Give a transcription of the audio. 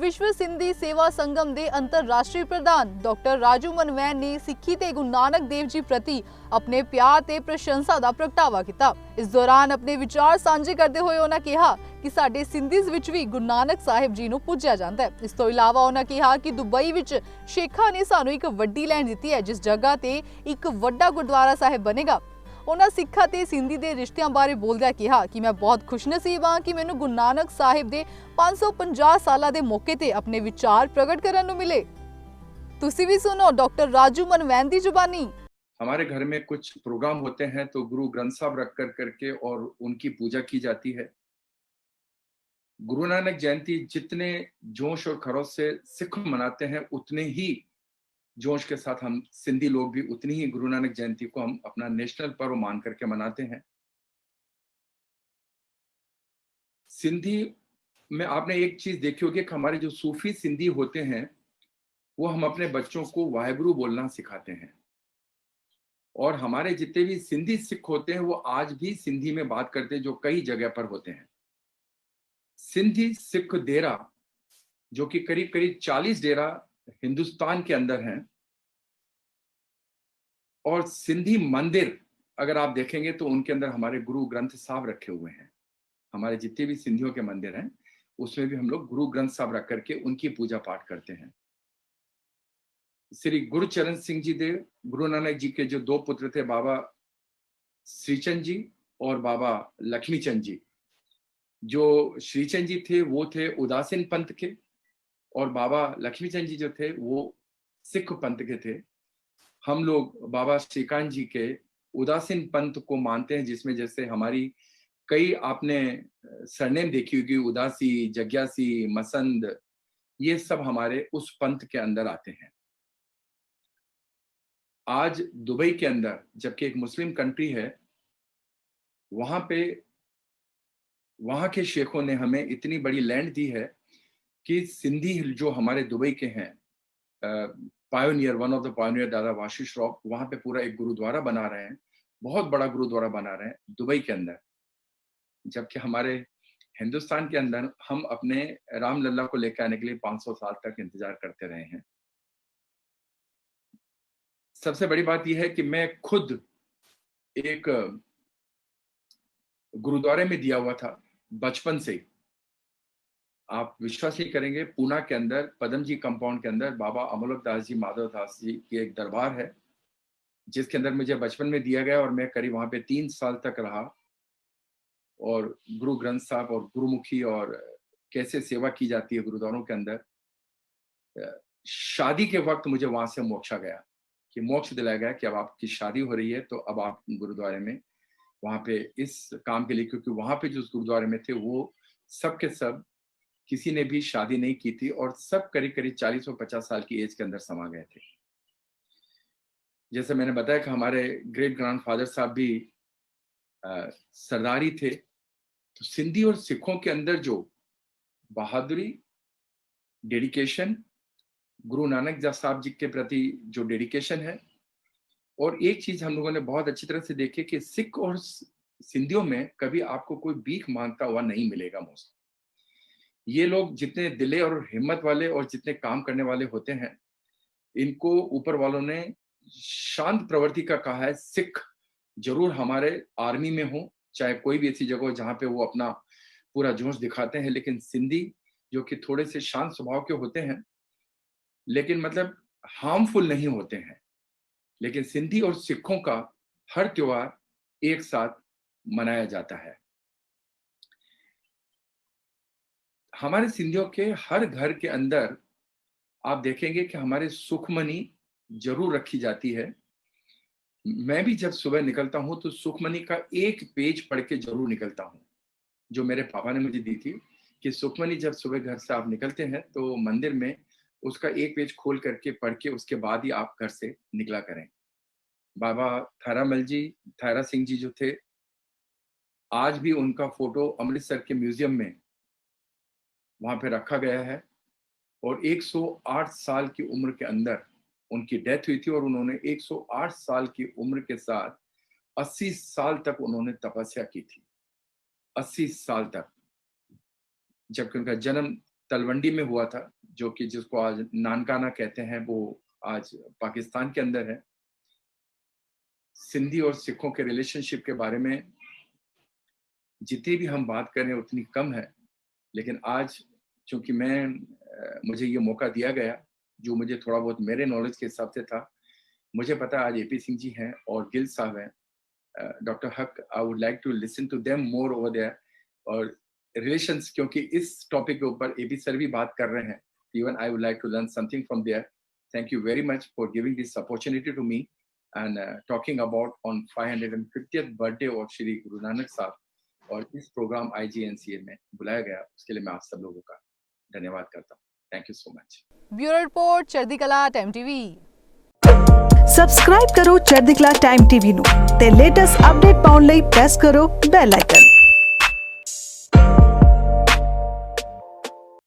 विश्व सिंधी सेवा संगम के अंतरराष्ट्रीय प्रधान डॉक्टर राजू मनवैन ने सिक्खी ते गुरु नानक देव जी प्रति अपने प्यार ते प्रशंसा का प्रगटावा किया। इस दौरान अपने विचार साझे करते हुए उन्होंने कहा कि साडे सिंधीज विच भी गुरु नानक साहिब जी नूं पूज्या जांदा है। इस तो इलावा उन्होंने कहा कि दुबई विच शेखा ने सानू एक वड्डी लैंड दित्ती है, जिस जगह ते एक वड्डा गुरुद्वारा साहिब बनेगा। उन्होंने सिखा ते सिंधी दे रिश्तियां बारे बोलदे कहा कि मैं बहुत खुशनसीब हाँ कि मैनू गुरु नानक साहिब दे 550 साल के मौके ते अपने विचार प्रगट करन नूं मिले। तुसी भी सुनो डॉक्टर राजू मनवैन दी जुबानी। हमारे घर में कुछ प्रोग्राम होते हैं तो गुरु ग्रंथ साहब रख कर करके और उनकी पूजा की जाती है। गुरु नानक जयंती जितने जोश और खरोश से सिख मनाते हैं, उतने ही जोश के साथ हम सिंधी लोग भी उतनी ही गुरु नानक जयंती को हम अपना नेशनल पर्व मान करके मनाते हैं। सिंधी में आपने एक चीज देखी होगी कि हमारे जो सूफी सिंधी होते हैं वो हम अपने बच्चों को वाहेगुरु बोलना सिखाते हैं, और हमारे जितने भी सिंधी सिख होते हैं वो आज भी सिंधी में बात करते हैं, जो कई जगह पर होते हैं। सिंधी सिख डेरा जो कि करीब करीब 40 डेरा हिंदुस्तान के अंदर हैं, और सिंधी मंदिर अगर आप देखेंगे तो उनके अंदर हमारे गुरु ग्रंथ साहब रखे हुए हैं। हमारे जितने भी सिंधियों के मंदिर हैं उसमें भी हम लोग गुरु ग्रंथ साहब रख करके उनकी पूजा पाठ करते हैं। श्री गुरुचरण सिंह जी देव, गुरु नानक जी के जो दो पुत्र थे, बाबा श्रीचंद जी और बाबा लक्ष्मीचंद जी। जो श्रीचंद जी थे वो थे उदासीन पंथ के, और बाबा लक्ष्मीचंद जी जो थे वो सिख पंथ के थे। हम लोग बाबा श्रीकांत जी के उदासीन पंथ को मानते हैं, जिसमें जैसे हमारी कई आपने सरनेम देखी होगी, उदासी, जग्यासी, मसंद, ये सब हमारे उस पंथ के अंदर आते हैं। आज दुबई के अंदर, जबकि एक मुस्लिम कंट्री है, वहां पे वहां के शेखों ने हमें इतनी बड़ी लैंड दी है कि सिंधी जो हमारे दुबई के हैं, pioneer, one of the pioneer दादा वाशीष श्रॉफ, वहां पे पूरा एक गुरुद्वारा बना रहे हैं, बहुत बड़ा गुरुद्वारा बना रहे हैं दुबई के अंदर। जबकि हमारे हिंदुस्तान के अंदर हम अपने रामलला को लेकर आने के लिए 500 साल तक इंतजार करते रहे हैं। सबसे बड़ी बात यह है कि मैं खुद एक गुरुद्वारे में दिया हुआ था बचपन से ही। आप विश्वास नहीं करेंगे, पूना के अंदर पदम जी कंपाउंड के अंदर बाबा अमोलक दास जी, माधव दास जी की एक दरबार है, जिसके अंदर मुझे बचपन में दिया गया, और मैं करीब वहां पे 3 साल तक रहा, और गुरु ग्रंथ साहब और गुरुमुखी और कैसे सेवा की जाती है गुरुद्वारों के अंदर। शादी के वक्त मुझे वहां से मोक्षा गया, कि मोक्ष दिलाया गया कि अब आपकी शादी हो रही है तो अब आप गुरुद्वारे में वहां पे इस काम के लिए, क्योंकि वहां पे जो गुरुद्वारे में थे वो सब के सब किसी ने भी शादी नहीं की थी, और सब करीब करीब 40 और 50 साल की एज के अंदर समा गए थे। जैसे मैंने बताया कि हमारे ग्रेट ग्रैंडफादर साहब भी सरदारी थे, तो सिंधी और सिखों के अंदर जो बहादुरी, डेडिकेशन, गुरु नानक साहब जी के प्रति जो डेडिकेशन है, और एक चीज हम लोगों ने बहुत अच्छी तरह से देखी कि सिख और सिंधियों में कभी आपको कोई भीख मांगता हुआ नहीं मिलेगा। मोस्ट ये लोग जितने दिले और हिम्मत वाले और जितने काम करने वाले होते हैं, इनको ऊपर वालों ने शांत प्रवृत्ति का कहा है। सिख जरूर हमारे आर्मी में हो, चाहे कोई भी ऐसी जगह हो जहां पे वो अपना पूरा जोश दिखाते हैं, लेकिन सिंधी जो कि थोड़े से शांत स्वभाव के होते हैं, लेकिन मतलब हार्मफुल नहीं होते हैं, लेकिन सिंधी और सिखों का हर त्योहार एक साथ मनाया जाता है। हमारे सिंधियों के हर घर के अंदर आप देखेंगे कि हमारे सुखमनी जरूर रखी जाती है। मैं भी जब सुबह निकलता हूं तो सुखमनी का एक पेज पढ़ के जरूर निकलता हूं, जो मेरे पापा ने मुझे दी थी, कि सुखमनी जब सुबह घर से आप निकलते हैं तो मंदिर में उसका एक पेज खोल करके पढ़ के उसके बाद ही आप घर से निकला करें। बाबा थारामल जी, थारा सिंह जी जो थे, आज भी उनका फोटो अमृतसर के म्यूजियम में वहां पे रखा गया है, और 108 साल की उम्र के अंदर उनकी डेथ हुई थी, और उन्होंने 108 साल की उम्र के साथ 80 साल तक उन्होंने तपस्या की थी। 80 साल तक, जबकि उनका जन्म तलवंडी में हुआ था, जो कि जिसको आज नानकाना कहते हैं, वो आज पाकिस्तान के अंदर है। सिंधी और सिखों के रिलेशनशिप के बारे में जितनी भी हम बात करें उतनी कम है, लेकिन आज चूंकि मुझे ये मौका दिया गया, जो मुझे थोड़ा बहुत मेरे नॉलेज के हिसाब से था, मुझे पता है आज एपी सिंह जी हैं और गिल साहब हैं, doctor Haq, I would like to listen to them more over there, और रिलेशंस, क्योंकि इस टॉपिक के ऊपर एपी सर भी बात कर रहे हैं, even I would like to learn something from there. Thank you very much for giving this opportunity to me and talking about on 550th birthday of Shri Guru Nanak साहब, और इस प्रोग्राम IGNCA में बुलाया गया, उसके लिए मैं आप सब लोगों का धन्यवाद करता हूँ। Thank you so much. Bureau report, Chardi Kala Time TV. Subscribe કરો ચરદીકલા ટાઈમ ટીવી નું તે લેટેસ્ટ અપડેટ પાઉન લઈ પ્રેસ કરો બેલ આઇકન।